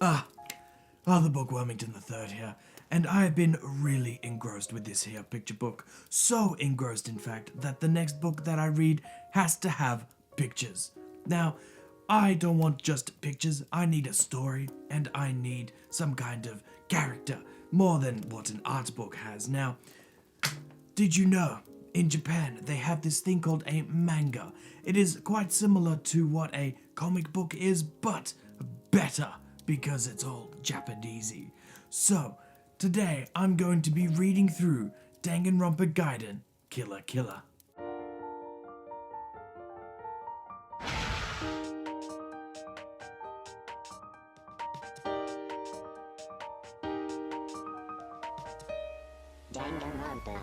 The Bookwormington III here, and I have been really engrossed with this here picture book. So engrossed, in fact, that the next book that I read has to have pictures. Now, I don't want just pictures, I need a story, and I need some kind of character, more than what an art book has. Now, did you know, in Japan, they have this thing called a manga. It is quite similar to what a comic book is, but better, because it's all Japanesey. So, today I'm going to be reading through Danganronpa Gaiden Killer Killer. Danganronpa.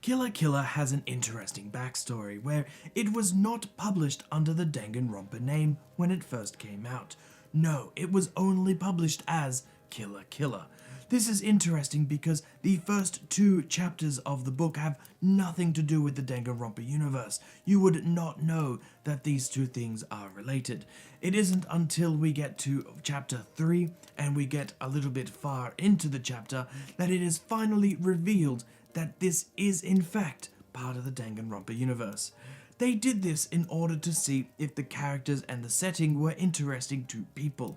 Killer Killer has an interesting backstory where it was not published under the Danganronpa name when it first came out. No, it was only published as Killer Killer. This is interesting because the first 2 chapters of the book have nothing to do with the Danganronpa universe. You would not know that these 2 things are related. It isn't until we get to chapter 3 and we get a little bit far into the chapter that it is finally revealed that this is in fact part of the Danganronpa universe. They did this in order to see if the characters and the setting were interesting to people.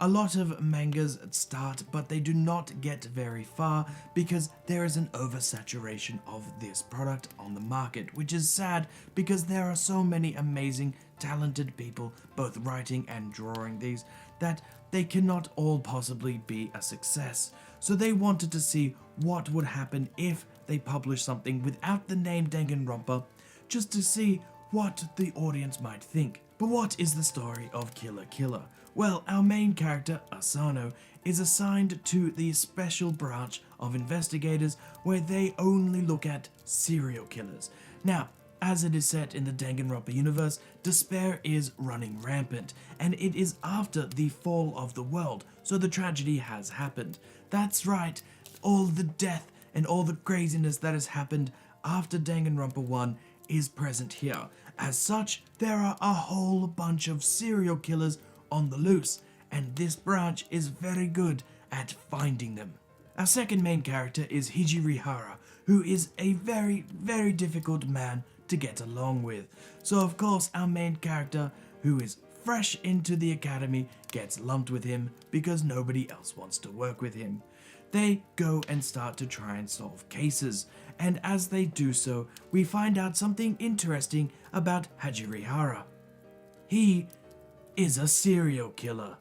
A lot of mangas start, but they do not get very far because there is an oversaturation of this product on the market, which is sad because there are so many amazing, talented people both writing and drawing these that they cannot all possibly be a success. So they wanted to see what would happen if they published something without the name Danganronpa, just to see what the audience might think. But what is the story of Killer Killer? Well, our main character, Asano, is assigned to the special branch of investigators where they only look at serial killers. Now, as it is set in the Danganronpa universe, despair is running rampant, and it is after the fall of the world, so the tragedy has happened. That's right, all the death and all the craziness that has happened after Danganronpa 1 is present here. As such, there are a whole bunch of serial killers on the loose, and this branch is very good at finding them. Our second main character is Hijirihara, who is a very, very difficult man to get along with. So of course our main character, who is fresh into the academy, gets lumped with him because nobody else wants to work with him. They go and start to try and solve cases, and as they do so, we find out something interesting about Hijirihara. He is a serial killer.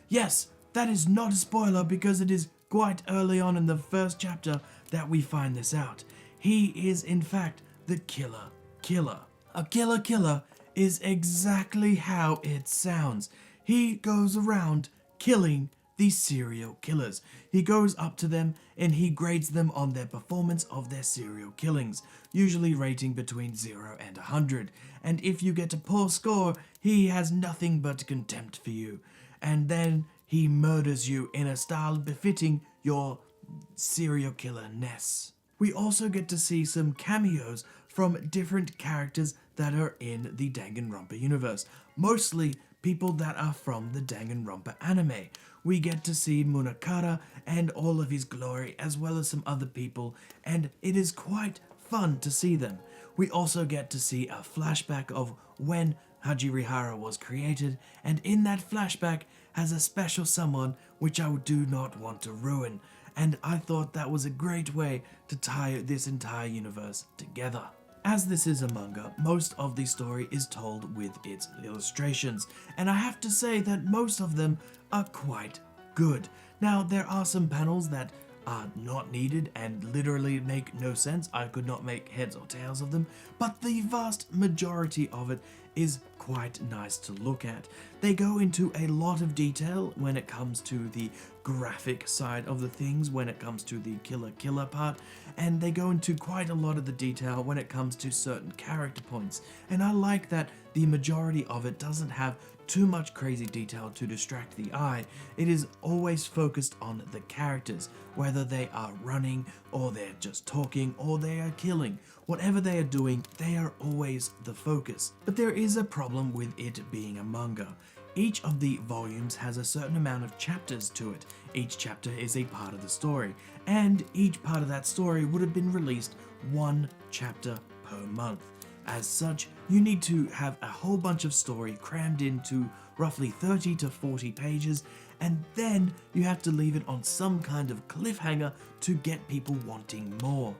Yes, that is not a spoiler because it is quite early on in the first chapter that we find this out. He is in fact the Killer Killer. A Killer Killer is exactly how it sounds. He goes around killing these serial killers. He goes up to them and he grades them on their performance of their serial killings, usually rating between 0 and 100. And if you get a poor score, he has nothing but contempt for you. And then he murders you in a style befitting your serial killer-ness. We also get to see some cameos from different characters that are in the Danganronpa universe, mostly people that are from the Danganronpa anime. We get to see Munakata and all of his glory, as well as some other people, and it is quite fun to see them. We also get to see a flashback of when Hijirihara was created, and in that flashback has a special someone which I do not want to ruin, and I thought that was a great way to tie this entire universe together. As this is a manga, most of the story is told with its illustrations, and I have to say that most of them are quite good. Now, there are some panels that are not needed and literally make no sense. I could not make heads or tails of them, but the vast majority of it is quite nice to look at. They go into a lot of detail when it comes to the graphic side of the things, when it comes to the killer part, and they go into quite a lot of the detail when it comes to certain character points. And I like that the majority of it doesn't have too much crazy detail to distract the eye. It is always focused on the characters, whether they are running, or they're just talking, or they are killing. Whatever they are doing, they are always the focus. But there is a problem with it being a manga. Each of the volumes has a certain amount of chapters to it. Each chapter is a part of the story, and each part of that story would have been released one chapter per month. As such, you need to have a whole bunch of story crammed into roughly 30 to 40 pages, and then you have to leave it on some kind of cliffhanger to get people wanting more.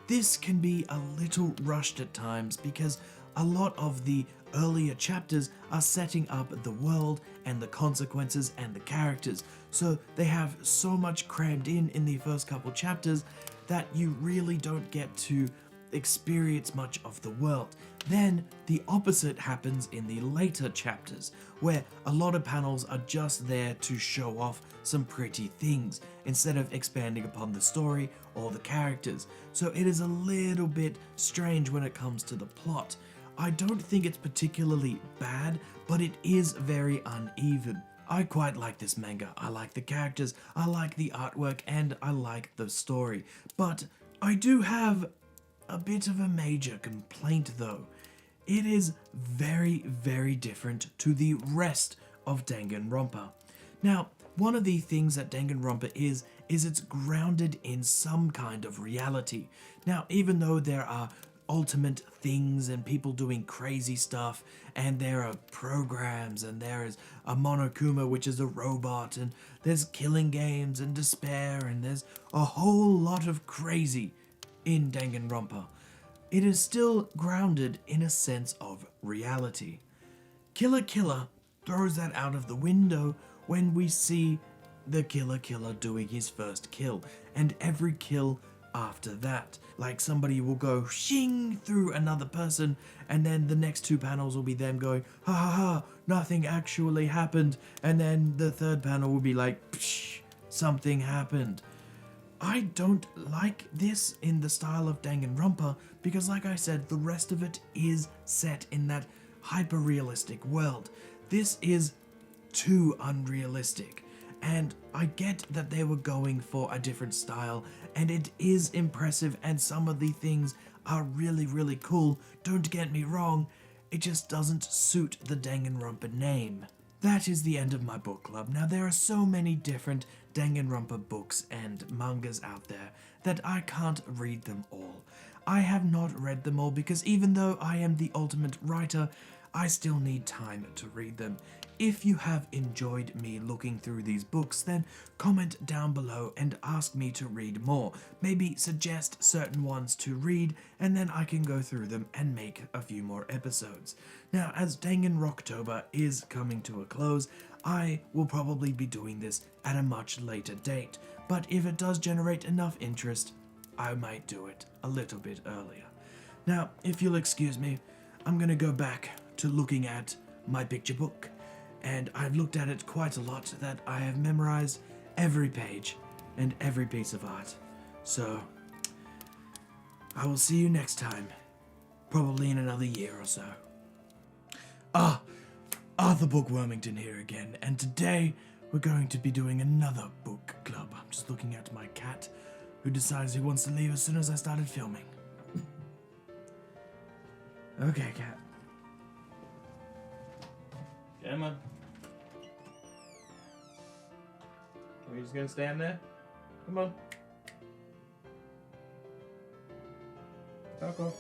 This can be a little rushed at times because a lot of the earlier chapters are setting up the world and the consequences and the characters, so they have so much crammed in the first couple chapters that you really don't get to experience much of the world. Then the opposite happens in the later chapters, where a lot of panels are just there to show off some pretty things instead of expanding upon the story or the characters. So it is a little bit strange when it comes to the plot. I don't think it's particularly bad, but it is very uneven. I quite like this manga. I like the characters, I like the artwork, and I like the story. But I do have a bit of a major complaint though. It is very, very different to the rest of Danganronpa. Now, one of the things that Danganronpa is it's grounded in some kind of reality. Now, even though there are ultimate things and people doing crazy stuff, and there are programs, and there is a Monokuma, which is a robot, and there's killing games and despair, and there's a whole lot of crazy in Danganronpa, it is still grounded in a sense of reality. Killer throws that out of the window when we see the killer doing his first kill, and every kill after that. Like somebody will go shing through another person, and then the next two panels will be them going, ha ha ha, nothing actually happened, and then the third panel will be like, psh, something happened. I don't like this in the style of Danganronpa because, like I said, the rest of it is set in that hyper-realistic world. This is too unrealistic, and I get that they were going for a different style, and it is impressive, and some of the things are really, really cool. Don't get me wrong, it just doesn't suit the Danganronpa name. That is the end of my book club. Now, there are so many different Danganronpa books and mangas out there that I can't read them all. I have not read them all because even though I am the ultimate writer, I still need time to read them. If you have enjoyed me looking through these books, then comment down below and ask me to read more. Maybe suggest certain ones to read, and then I can go through them and make a few more episodes. Now, as Danganronpa is coming to a close, I will probably be doing this at a much later date, but if it does generate enough interest, I might do it a little bit earlier. Now, if you'll excuse me, I'm gonna go back to looking at my picture book, and I've looked at it quite a lot that I have memorized every page and every piece of art. So, I will see you next time, probably in another year or so. Arthur Book Wormington here again, and today we're going to be doing another book club. I'm just looking at my cat, who decides he wants to leave as soon as I started filming. Okay, cat. Come on. Are you just gonna stand there? Come on. Coco.